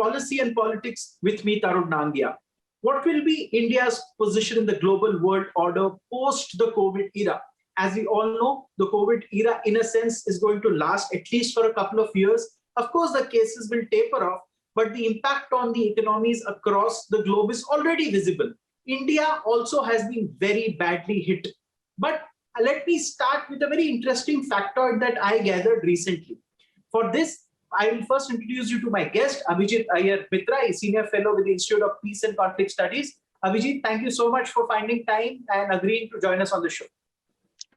Policy and Politics with me, Tarun Nangia. What will be India's position in the global world order post the COVID era? As we all know, the COVID era, in a sense, is going to last at least for a couple of years. Of course, the cases will taper off, but the impact on the economies across the globe is already visible. India also has been very badly hit. But let me start with a very interesting factoid that I gathered recently. For this, I will first introduce you to my guest, Abhijit Iyer, Mitra, a senior fellow with the Institute of Peace and Conflict Studies. Abhijit, thank you so much for finding time and agreeing to join us on the show.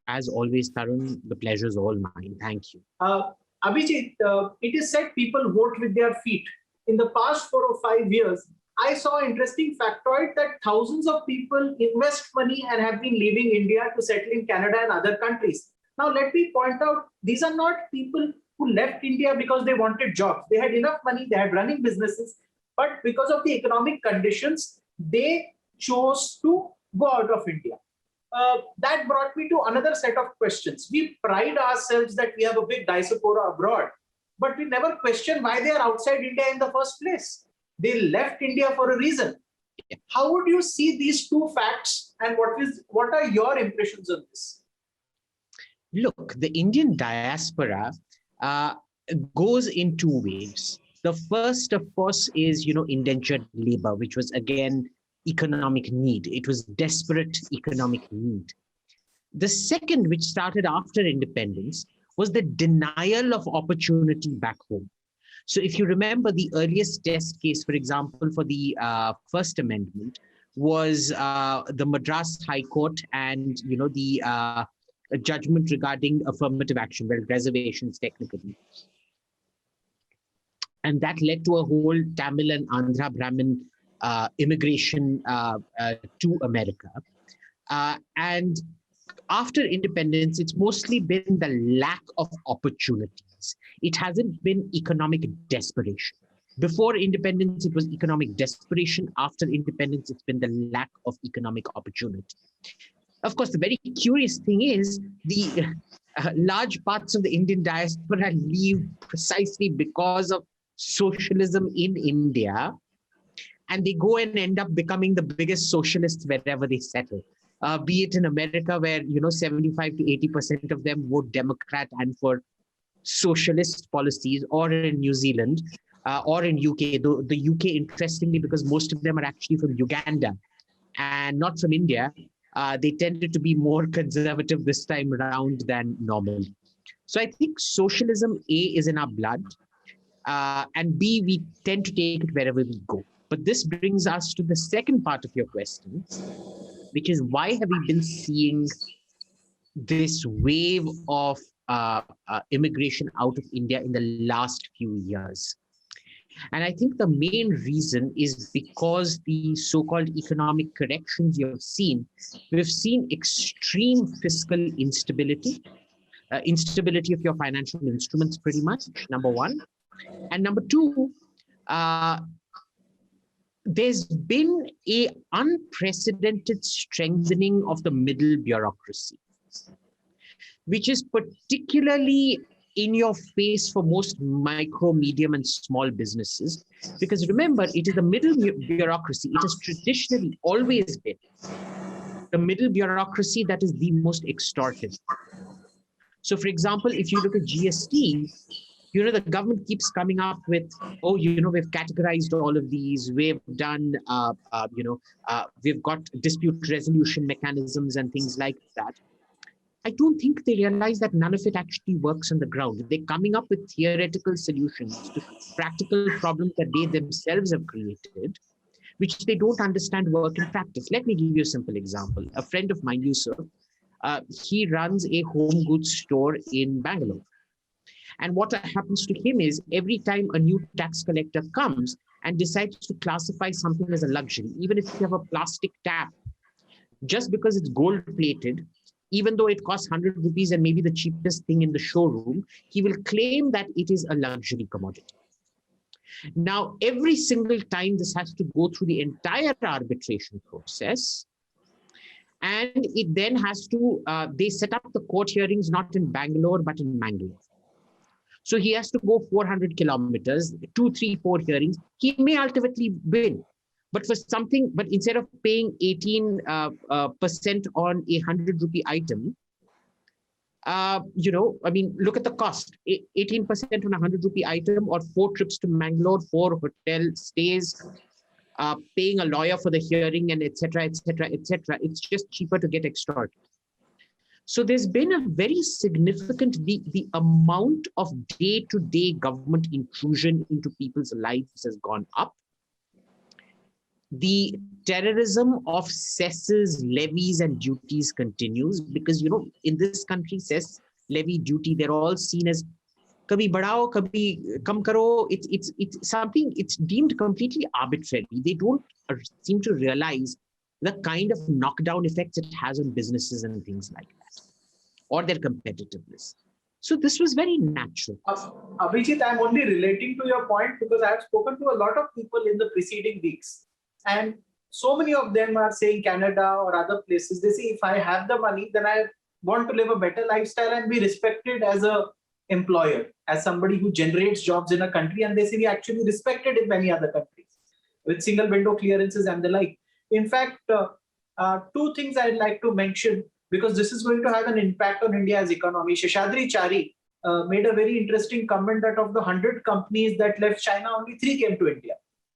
As always, Tarun, the pleasure is all mine. Thank you. Abhijit, it is said people vote with their feet. In the past 4 or 5 years, I saw an interesting factoid that thousands of people invest money and have been leaving India to settle in Canada and other countries. Now, let me point out, these are not people who left India because they wanted jobs. They had enough money, they had running businesses, but because of the economic conditions, they chose to go out of India. That brought me to another set of questions. We pride ourselves that we have a big diaspora abroad, but we never question why they are outside India in the first place. They left India for a reason. How would you see these two facts, and what are your impressions on this? Look, the Indian diaspora goes in two ways. The first, of course, is, indentured labor, which was, again, economic need. It was desperate economic need. The second, which started after independence, was the denial of opportunity back home. So if you remember, the earliest test case, for example, for the First Amendment was the Madras High Court and, the judgment regarding affirmative action, well, reservations technically. And that led to a whole Tamil and Andhra Brahmin immigration to America. And after independence, it's mostly been the lack of opportunities. It hasn't been economic desperation. Before independence, it was economic desperation. After independence, it's been the lack of economic opportunity. Of course, the very curious thing is the large parts of the Indian diaspora leave precisely because of socialism in India, and they go and end up becoming the biggest socialists wherever they settle. Be it in America, where 75 to 80% of them vote Democrat and for socialist policies, or in New Zealand, or in UK. The UK, interestingly, because most of them are actually from Uganda and not from India, they tended to be more conservative this time around than normal. So I think socialism, A, is in our blood, and B, we tend to take it wherever we go. But this brings us to the second part of your question, which is, why have we been seeing this wave of immigration out of India in the last few years? And I think the main reason is because the so-called economic corrections we've seen extreme fiscal instability, instability of your financial instruments, pretty much, number one. And number two, there's been an unprecedented strengthening of the middle bureaucracy, which is particularly in your face for most micro, medium, and small businesses. Because remember, it is the middle bureaucracy. It has traditionally always been the middle bureaucracy that is the most extortive. So, for example, if you look at GST, the government keeps coming up with, we've categorized all of these, we've done, we've got dispute resolution mechanisms and things like that. I don't think they realize that none of it actually works on the ground. They're coming up with theoretical solutions to practical problems that they themselves have created, which they don't understand work in practice. Let me give you a simple example. A friend of mine, Yusuf, he runs a home goods store in Bangalore. And what happens to him is, every time a new tax collector comes and decides to classify something as a luxury, even if you have a plastic tap, just because it's gold plated, even though it costs 100 rupees and maybe the cheapest thing in the showroom, he will claim that it is a luxury commodity. Now, every single time this has to go through the entire arbitration process, and it then has to, they set up the court hearings not in Bangalore, but in Mangalore. So he has to go 400 kilometers, 2, 3, 4 hearings. He may ultimately win. But instead of paying 18% on a 100 rupee item, look at the cost. 18% on a 100 rupee item, or 4 trips to Mangalore, 4 hotel stays, paying a lawyer for the hearing, and etc., etc., etc. It's just cheaper to get extorted. So there's been a very significant, the amount of day-to-day government intrusion into people's lives has gone up. The terrorism of cesses, levies, and duties continues because, in this country, cess, levy, duty, they're all seen as kabhi badhao, kabhi kam karo. It's something, it's deemed completely arbitrary. They don't seem to realize the kind of knockdown effects it has on businesses and things like that, or their competitiveness. So this was very natural. Abhijit, I'm only relating to your point because I have spoken to a lot of people in the preceding weeks. And so many of them are saying Canada or other places. They say, if I have the money, then I want to live a better lifestyle and be respected as an employer, as somebody who generates jobs in a country. And they say we actually respected in many other countries with single window clearances and the like. In fact, 2 things I'd like to mention, because this is going to have an impact on India's economy. Sheshadri Chari made a very interesting comment that of the 100 companies that left China, only 3 came to India.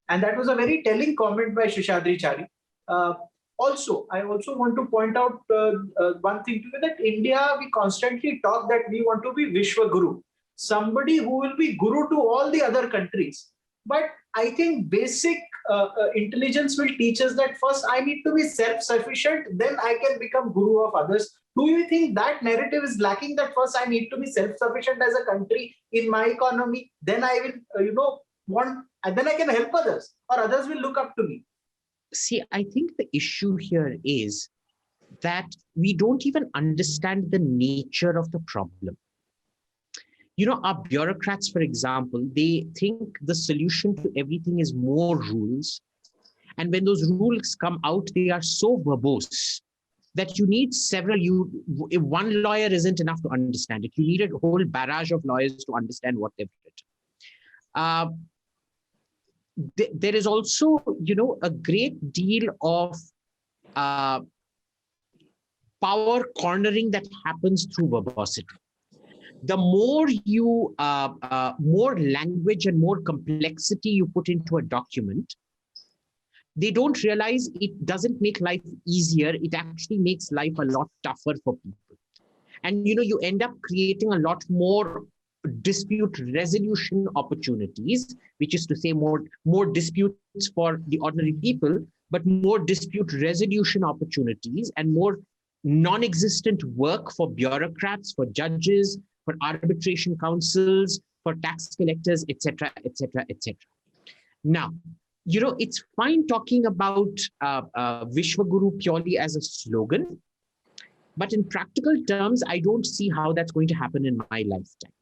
And that was a very telling comment by Sheshadri Chari. I also want to point out one thing to you, that India, we constantly talk that we want to be Vishwa Guru, somebody who will be guru to all the other countries. But I think basic intelligence will teach us that first I need to be self-sufficient, then I can become guru of others. Do you think that narrative is lacking, that first I need to be self-sufficient as a country in my economy, then I will, and then I can help others, or others will look up to me? See, I think the issue here is that we don't even understand the nature of the problem. Our bureaucrats, for example, they think the solution to everything is more rules. And when those rules come out, they are so verbose that you need several. One lawyer isn't enough to understand it. You need a whole barrage of lawyers to understand what they've written. There is also, a great deal of power cornering that happens through verbosity. The more more language and more complexity you put into a document, they don't realize it doesn't make life easier. It actually makes life a lot tougher for people. And, you end up creating a lot more dispute resolution opportunities, which is to say more disputes for the ordinary people, but more dispute resolution opportunities and more non-existent work for bureaucrats, for judges, for arbitration councils, for tax collectors, etc., etc., etc. Now, it's fine talking about Vishwaguru purely as a slogan, but in practical terms, I don't see how that's going to happen in my lifetime.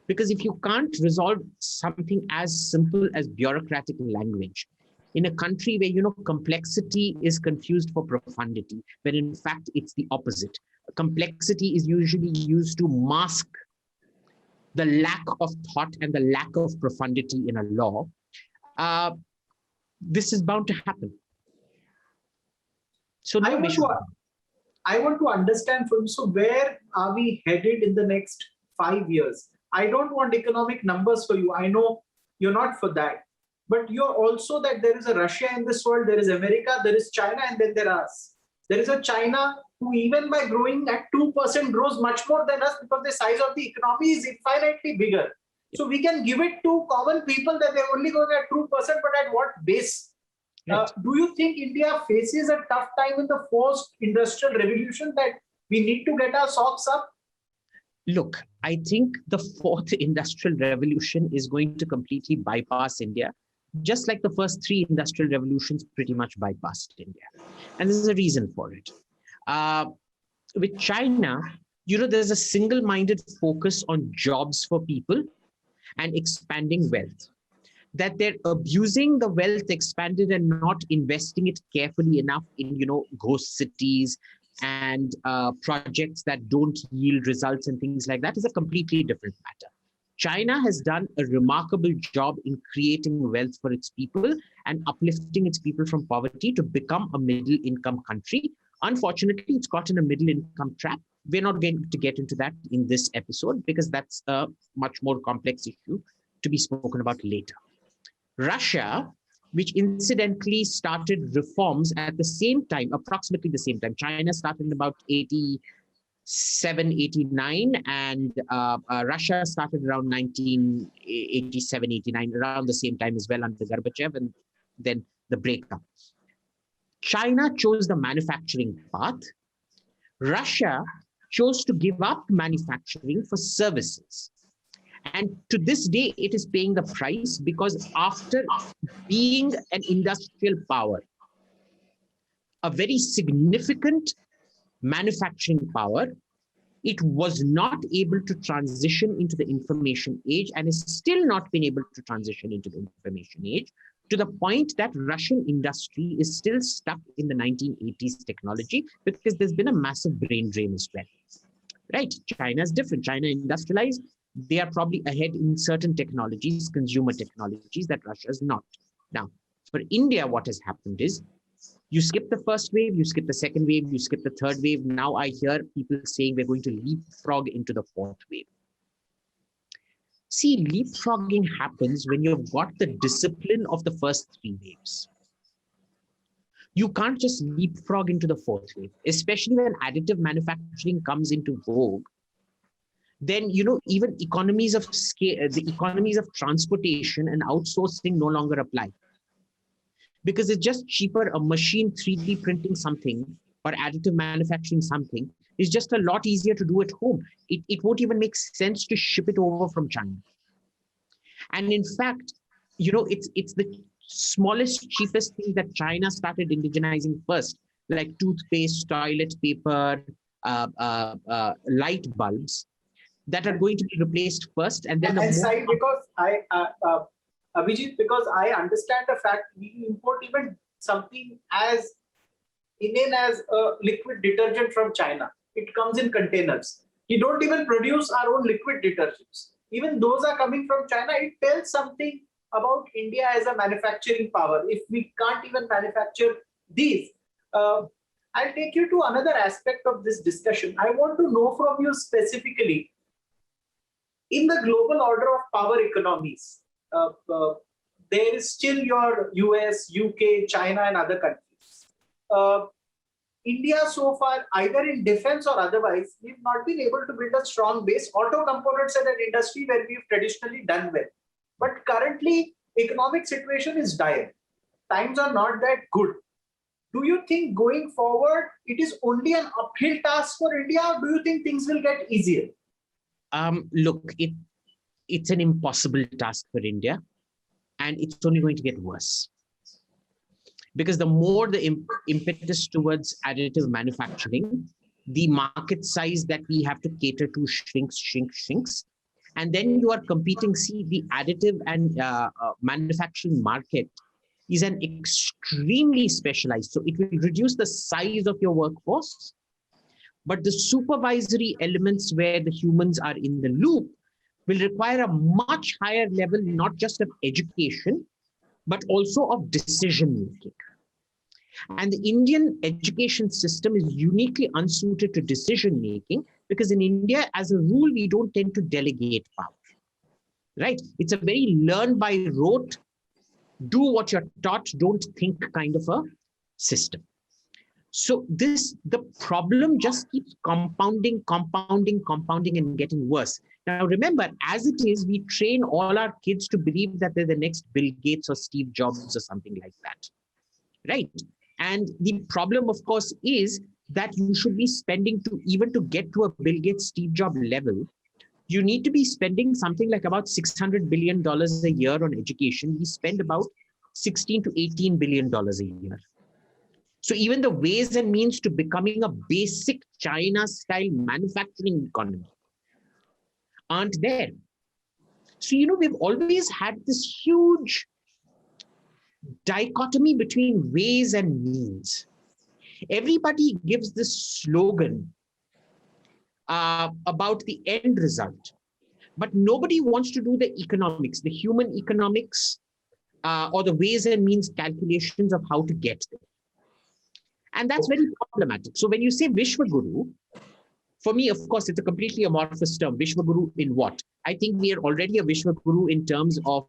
Because if you can't resolve something as simple as bureaucratic language in a country where, complexity is confused for profundity, when in fact it's the opposite. Complexity is usually used to mask the lack of thought and the lack of profundity in a law. This is bound to happen. So I want to understand from you, so where are we headed in the next 5 years? I don't want economic numbers for you. I know you're not for that. But you're also that there is a Russia in this world, there is America, there is China, and then there are us. There is a China who, even by growing at 2%, grows much more than us because the size of the economy is infinitely bigger. So we can give it to common people that they're only going at 2%, but at what base? Right. Do you think India faces a tough time in the post-industrial revolution that we need to get our socks up? Look, I think the 4th industrial revolution is going to completely bypass India, just like the first 3 industrial revolutions pretty much bypassed India. And there's a reason for it. With China, there's a single-minded focus on jobs for people and expanding wealth. That they're abusing the wealth expanded and not investing it carefully enough in, ghost cities and projects that don't yield results and things like that is a completely different matter. China has done a remarkable job in creating wealth for its people and uplifting its people from poverty to become a middle income country. Unfortunately, it's caught in a middle income trap. We're not going to get into that in this episode because that's a much more complex issue to be spoken about later. Russia, which incidentally started reforms at the same time, approximately the same time. China started in about 87, 89, and Russia started around 1987, 89, around the same time as well under Gorbachev, and then the breakup. China chose the manufacturing path. Russia chose to give up manufacturing for services. And to this day, it is paying the price because after being an industrial power, a very significant manufacturing power, it was not able to transition into the information age and is still not been able to transition into the information age, to the point that Russian industry is still stuck in the 1980s technology because there's been a massive brain drain as well. Right? China is different. China industrialized. They are probably ahead in certain technologies, consumer technologies, that Russia is not. Now, for India, what has happened is you skip the first wave, you skip the second wave, you skip the third wave. Now I hear people saying we're going to leapfrog into the fourth wave. See, leapfrogging happens when you've got the discipline of the first three waves. You can't just leapfrog into the fourth wave, especially when additive manufacturing comes into vogue. Then, even economies of scale, the economies of transportation and outsourcing no longer apply. Because it's just cheaper, a machine 3D printing something or additive manufacturing something is just a lot easier to do at home. It won't even make sense to ship it over from China. And in fact, it's the smallest, cheapest thing that China started indigenizing first, like toothpaste, toilet paper, light bulbs, that are going to be replaced first. And then Abhijit, because I understand the fact we import even something as inane as a liquid detergent from China. It comes in containers. We don't even produce our own liquid detergents. Even those are coming from China. It tells something about India as a manufacturing power. If we can't even manufacture these, I'll take you to another aspect of this discussion. I want to know from you specifically, in the global order of power economies, there is still your US, UK, China, and other countries. India so far, either in defense or otherwise, we've not been able to build a strong base. Auto components are an industry where we've traditionally done well. But currently, economic situation is dire. Times are not that good. Do you think going forward, it is only an uphill task for India, or do you think things will get easier? Look, it's an impossible task for India, and it's only going to get worse. Because the more the impetus towards additive manufacturing, the market size that we have to cater to shrinks. And then you are competing. See, the additive and manufacturing market is an extremely specialized. So it will reduce the size of your workforce, but the supervisory elements where the humans are in the loop will require a much higher level, not just of education, but also of decision-making. And the Indian education system is uniquely unsuited to decision-making because in India, as a rule, we don't tend to delegate power, right? It's a very learn by rote, do what you're taught, don't think kind of a system. So the problem just keeps compounding and getting worse. Now, remember, as it is, we train all our kids to believe that they're the next Bill Gates or Steve Jobs or something like that, right? And the problem, of course, is that you should be spending to get to a Bill Gates, Steve Jobs level, you need to be spending something like about $600 billion a year on education. We spend about $16 to $18 billion a year. So even the ways and means to becoming a basic China-style manufacturing economy aren't there. So, we've always had this huge dichotomy between ways and means. Everybody gives this slogan about the end result. but nobody wants to do the economics, the human economics, or the ways and means calculations of how to get there. And that's very problematic. So when you say Vishwaguru, for me, of course, it's a completely amorphous term. Vishwaguru in what? I think we are already a Vishwaguru in terms of,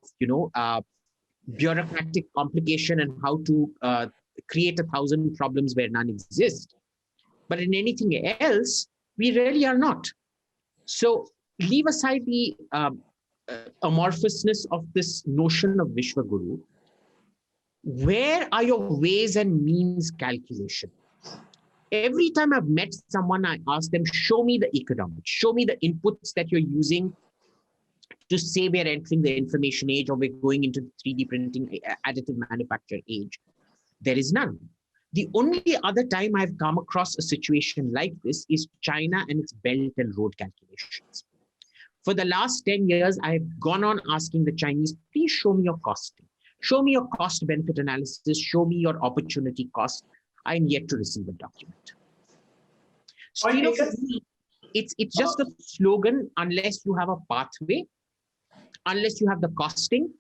bureaucratic complication and how to create 1,000 problems where none exist. But in anything else, we really are not. So leave aside the amorphousness of this notion of Vishwaguru. Where are your ways and means calculation? Every time I've met someone, I ask them, show me the economics, show me the inputs that you're using to say we're entering the information age or we're going into the 3D printing additive manufacture age. There is none. The only other time I've come across a situation like this is China and its Belt and Road calculations. For the last 10 years, I've gone on asking the Chinese, please show me your costing. Show me your cost benefit analysis. Show me your opportunity cost. I'm yet to receive a document. So, it's just a slogan unless you have a pathway, unless you have the costing,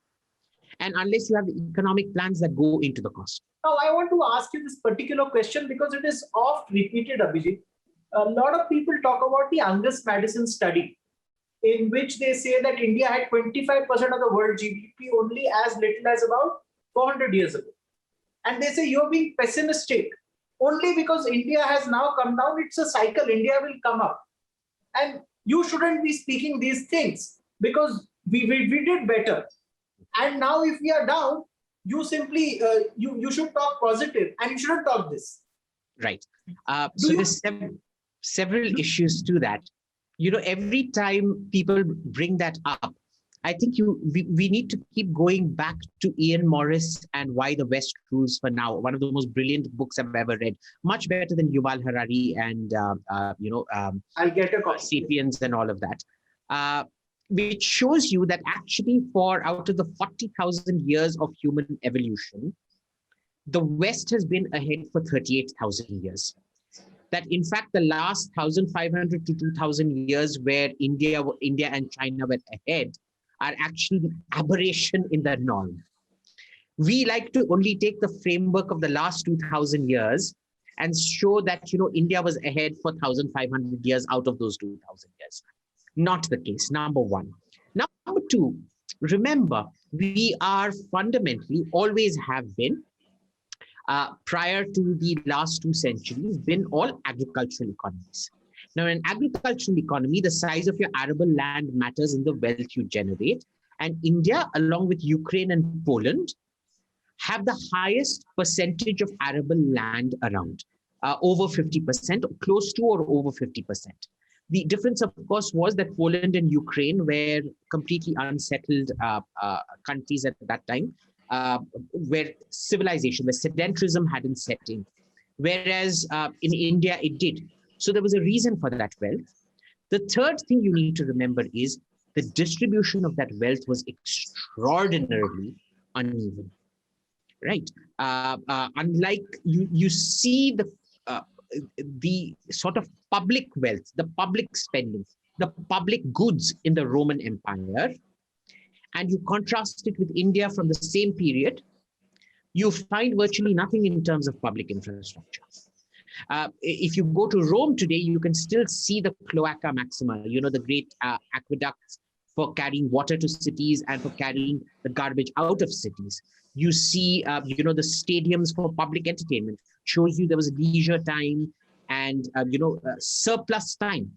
and unless you have the economic plans that go into the cost. Now, I want to ask you this particular question because it is oft repeated, Abhijit. A lot of people talk about the Angus Madison study, in which they say that India had 25% of the world GDP only as little as about 400 years ago. And they say you're being pessimistic only because India has now come down. It's a cycle. India will come up. And you shouldn't be speaking these things because we did better. And now if we are down, you simply, you should talk positive and you shouldn't talk this. Right. So there's several issues to that. Every time people bring that up, I think we need to keep going back to Ian Morris and Why the West Rules for Now, one of the most brilliant books I've ever read, much better than Yuval Harari and, I'll get a copy. Sapiens and all of that, which shows you that actually out of the 40,000 years of human evolution, the West has been ahead for 38,000 years. That in fact, the last 1,500 to 2,000 years where India and China were ahead are actually the aberration in the norm. We like to only take the framework of the last 2,000 years and show that, India was ahead for 1,500 years out of those 2,000 years. Not the case, number one. Number two, remember, we are fundamentally, always have been, prior to the last 2 centuries, been all agricultural economies. Now, in an agricultural economy, the size of your arable land matters in the wealth you generate. And India, along with Ukraine and Poland, have the highest percentage of arable land around, over 50%, close to or over 50%. The difference, of course, was that Poland and Ukraine were completely unsettled countries at that time, where civilization, where sedentarism hadn't set in. Whereas in India, it did. So there was a reason for that wealth. The third thing you need to remember is the distribution of that wealth was extraordinarily uneven, right? Unlike you see the sort of public wealth, the public spending, the public goods in the Roman Empire, and you contrast it with India from the same period, you find virtually nothing in terms of public infrastructure. If you go to Rome today, you can still see the Cloaca Maxima, the great aqueducts for carrying water to cities and for carrying the garbage out of cities. You see, the stadiums for public entertainment. Shows you there was leisure time and, surplus time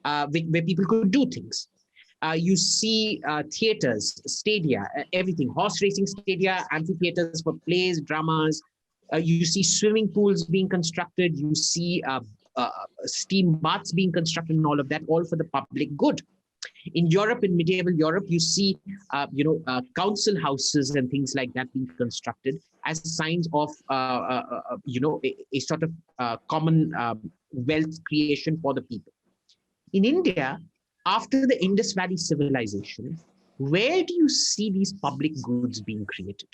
where people could do things. You see theaters, stadia, everything, horse racing stadia, amphitheaters for plays, dramas. You see swimming pools being constructed. You see steam baths being constructed and all of that, all for the public good. In Europe, in medieval Europe, you see, council houses and things like that being constructed as signs of, a sort of common wealth creation for the people. In India, after the Indus Valley civilization, where do you see these public goods being created?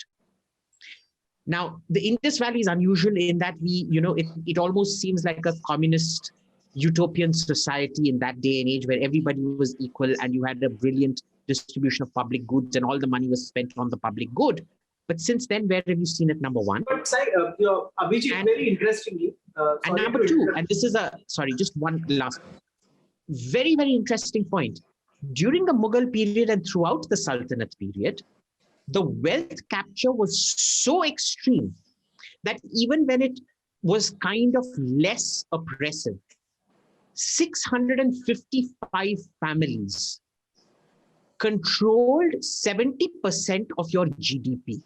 Now, the Indus Valley is unusual in that it almost seems like a communist utopian society in that day and age where everybody was equal and you had a brilliant distribution of public goods and all the money was spent on the public good. But since then, where have you seen it, number one? But Abhijit, very interestingly, and number two, and this is just one last point. Very, very interesting point. During the Mughal period and throughout the Sultanate period, the wealth capture was so extreme that even when it was kind of less oppressive, 655 families controlled 70% of your GDP.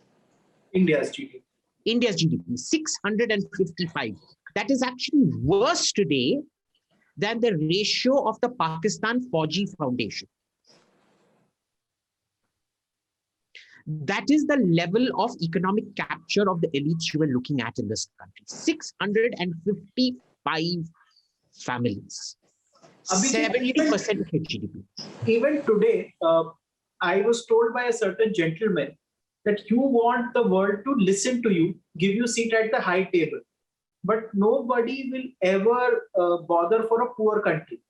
India's GDP, 655. That is actually worse today than the ratio of the Pakistan Fauji Foundation. That is the level of economic capture of the elites you were looking at in this country. 655 families. 70% of your GDP. Even today, I was told by a certain gentleman that you want the world to listen to you, give you a seat at the high table. But nobody will ever bother for a poor country.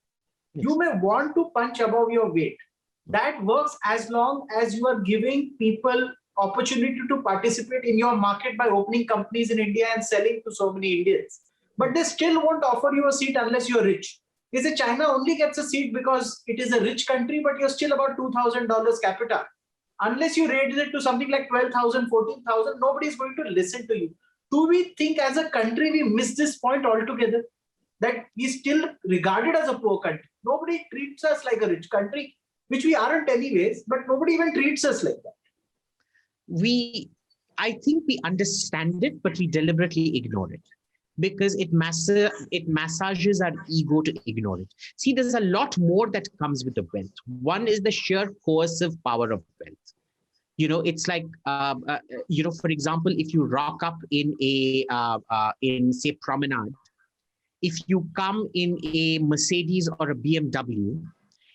Yes. You may want to punch above your weight. That works as long as you are giving people opportunity to participate in your market by opening companies in India and selling to so many Indians. But they still won't offer you a seat unless you're rich. Is it China only gets a seat because it is a rich country, but you're still about $2,000 capita. Unless you raise it to something like 12,000, 14,000, nobody is going to listen to you. Do we think as a country we miss this point altogether? That we still regarded as a poor country. Nobody treats us like a rich country, which we aren't anyways, but nobody even treats us like that. I think we understand it, but we deliberately ignore it because it massages our ego to ignore it. See, there's a lot more that comes with the wealth. One is the sheer coercive power of wealth. It's like, for example, if you rock up in say Promenade, if you come in a Mercedes or a BMW,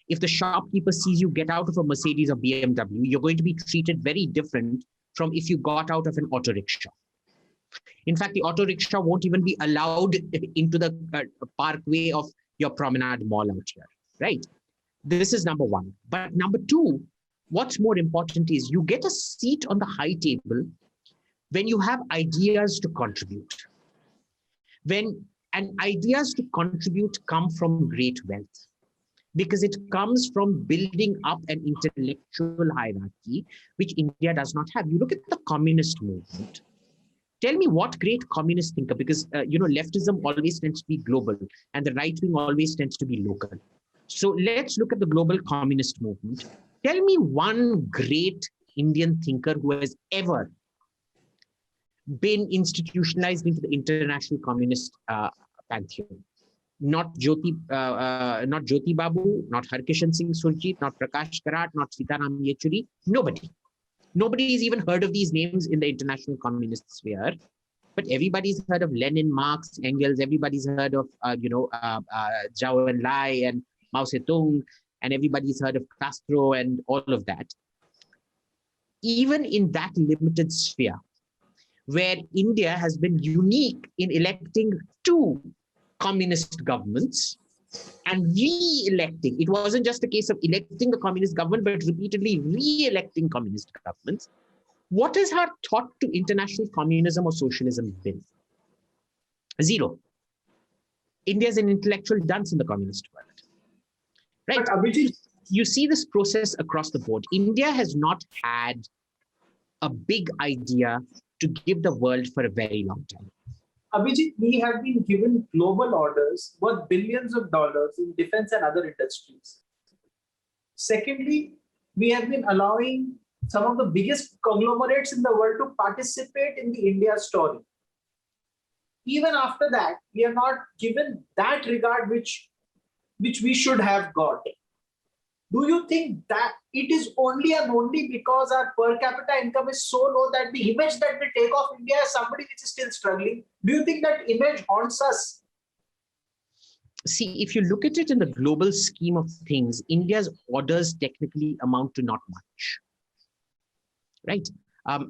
if the shopkeeper sees you get out of a Mercedes or BMW, you're going to be treated very different from if you got out of an auto rickshaw. In fact, the auto rickshaw won't even be allowed into the parkway of your Promenade Mall out here, right? This is number one. But number two, what's more important is you get a seat on the high table when you have ideas to contribute. And ideas to contribute come from great wealth because it comes from building up an intellectual hierarchy, which India does not have. You look at the communist movement. Tell me what great communist thinker, because leftism always tends to be global and the right wing always tends to be local. So let's look at the global communist movement. Tell me one great Indian thinker who has ever been institutionalized into the international communist pantheon. Not Jyoti Babu, not Harkishan Singh Surjit, not Prakash Karat, not Sitaram Yechuri. Nobody has even heard of these names in the international communist sphere. But everybody's heard of Lenin, Marx, Engels. Everybody's heard of Zhou Enlai and Mao Zedong, and everybody's heard of Castro and all of that. Even in that limited sphere, where India has been unique in electing two communist governments and re-electing. It wasn't just a case of electing the communist government, but repeatedly re-electing communist governments. What has our thought to international communism or socialism been? Zero. India is an intellectual dunce in the communist world. Right? But Abhijit, you see this process across the board. India has not had a big idea to give the world for a very long time. Abhijit, we have been given global orders worth billions of dollars in defense and other industries. Secondly, we have been allowing some of the biggest conglomerates in the world to participate in the India story. Even after that, we are not given that regard which we should have got. Do you think that it is only and only because our per capita income is so low that the image that we take of India as somebody which is still struggling? Do you think that image haunts us? See, if you look at it in the global scheme of things, India's orders technically amount to not much, right?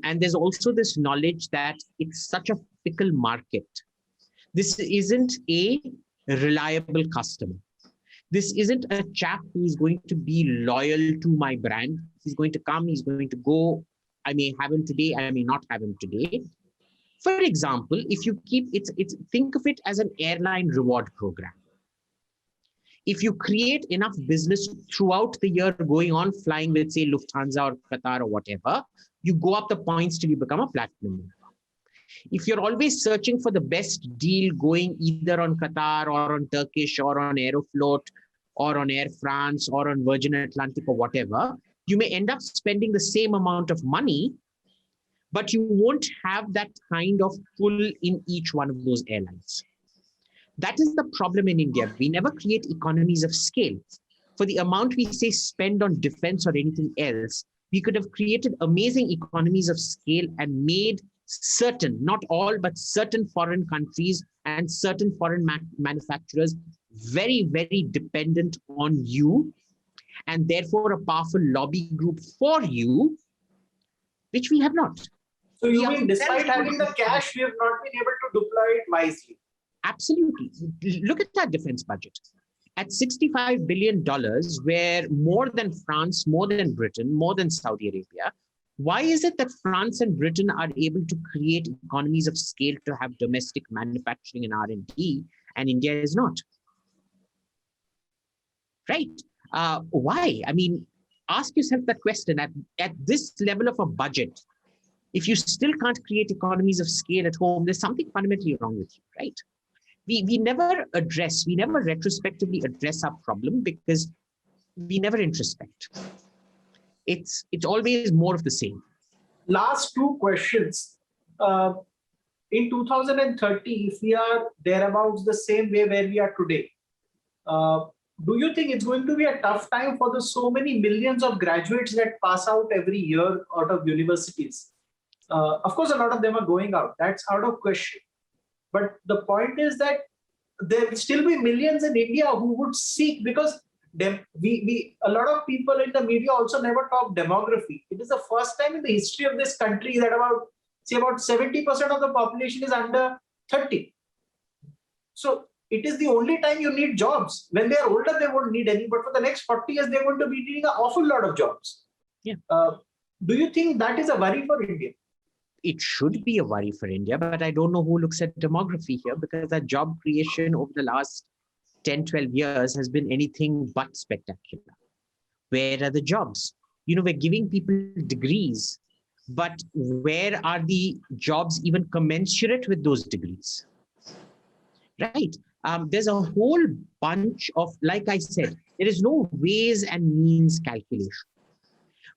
And there's also this knowledge that it's such a fickle market. This isn't a reliable customer. This isn't a chap who's going to be loyal to my brand. He's going to come, he's going to go. I may have him today, I may not have him today. For example, if you keep think of it as an airline reward program. If you create enough business throughout the year going on flying with, say, Lufthansa or Qatar or whatever, you go up the points till you become a platinum member. If you're always searching for the best deal going either on Qatar or on Turkish or on Aeroflot or on Air France or on Virgin Atlantic or whatever, you may end up spending the same amount of money, but you won't have that kind of pull in each one of those airlines. That is the problem in India. We never create economies of scale. For the amount we say spend on defense or anything else, we could have created amazing economies of scale and made certain, not all, but certain foreign countries and certain foreign manufacturers very, very dependent on you, and therefore a powerful lobby group for you, which we have not. So you mean despite having the cash, we have not been able to deploy it wisely? Absolutely. Look at our defense budget. At $65 billion, where more than France, more than Britain, more than Saudi Arabia, why is it that France and Britain are able to create economies of scale to have domestic manufacturing and R&D, and India is not? Right? Why? I mean, ask yourself that question. At this level of a budget, if you still can't create economies of scale at home, there's something fundamentally wrong with you, right? We never retrospectively address our problem because we never introspect. It's always more of the same. Last two questions. In 2030, if we are thereabouts the same way where we are today, do you think it's going to be a tough time for the so many millions of graduates that pass out every year out of universities? Of course, a lot of them are going out. That's out of question. But the point is that there will still be millions in India who would seek, because a lot of people in the media also never talk demography. It is the first time in the history of this country that about 70% of the population is under 30. So it is the only time you need jobs. When they are older, they won't need any. But for the next 40 years, they're going to be needing an awful lot of jobs. Yeah. Do you think that is a worry for India? It should be a worry for India, but I don't know who looks at demography here, because that job creation over the last 10, 12 years has been anything but spectacular. Where are the jobs? We're giving people degrees, but where are the jobs even commensurate with those degrees? Right? There's a whole bunch of, like I said, there is no ways and means calculation.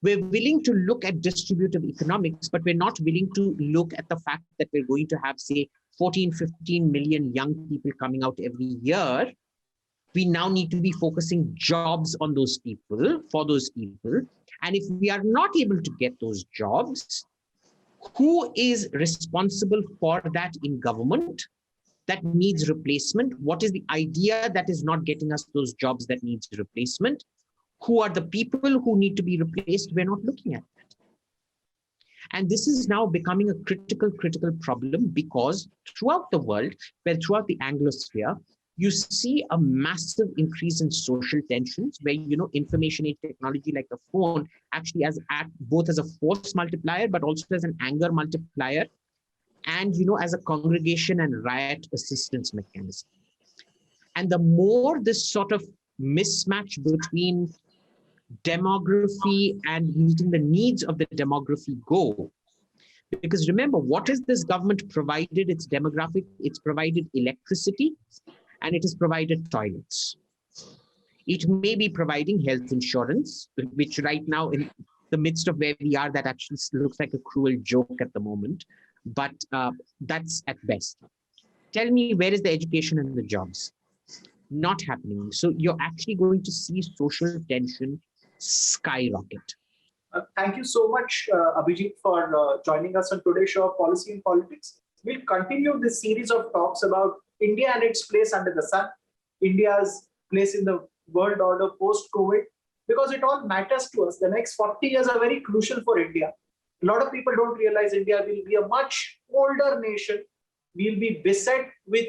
We're willing to look at distributive economics, but we're not willing to look at the fact that we're going to have, say, 14, 15 million young people coming out every year. We now need to be focusing jobs on those people, for those people. And if we are not able to get those jobs, who is responsible for that in government that needs replacement? What is the idea that is not getting us those jobs that needs replacement? Who are the people who need to be replaced? We're not looking at that. And this is now becoming a critical problem, because throughout the world, throughout the Anglosphere, you see a massive increase in social tensions where, information age technology like the phone actually acts both as a force multiplier, but also as an anger multiplier, and, as a congregation and riot assistance mechanism. And the more this sort of mismatch between demography and meeting the needs of the demography go. Because remember, what is this government provided? It's demographic, it's provided electricity, and it has provided toilets. It may be providing health insurance, which right now in the midst of where we are, that actually looks like a cruel joke at the moment, but that's at best. Tell me, where is the education and the jobs? Not happening. So you're actually going to see social tension skyrocket. Thank you so much, Abhijit, for joining us on today's show of Policy and Politics. We'll continue this series of talks about India and its place under the sun, India's place in the world order post-COVID, because it all matters to us. The next 40 years are very crucial for India. A lot of people don't realize India will be a much older nation. We'll be beset with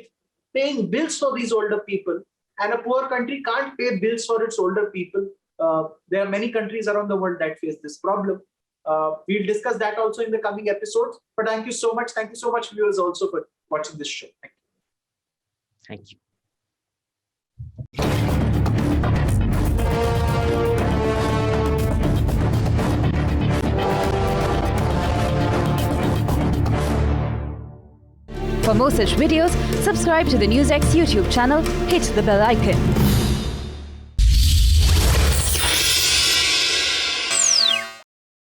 paying bills for these older people, and a poor country can't pay bills for its older people. There are many countries around the world that face this problem. We'll discuss that also in the coming episodes. But thank you so much. Thank you so much, viewers, also for watching this show. Thank you. Thank you. For more such videos, subscribe to the NewsX YouTube channel, hit the bell icon.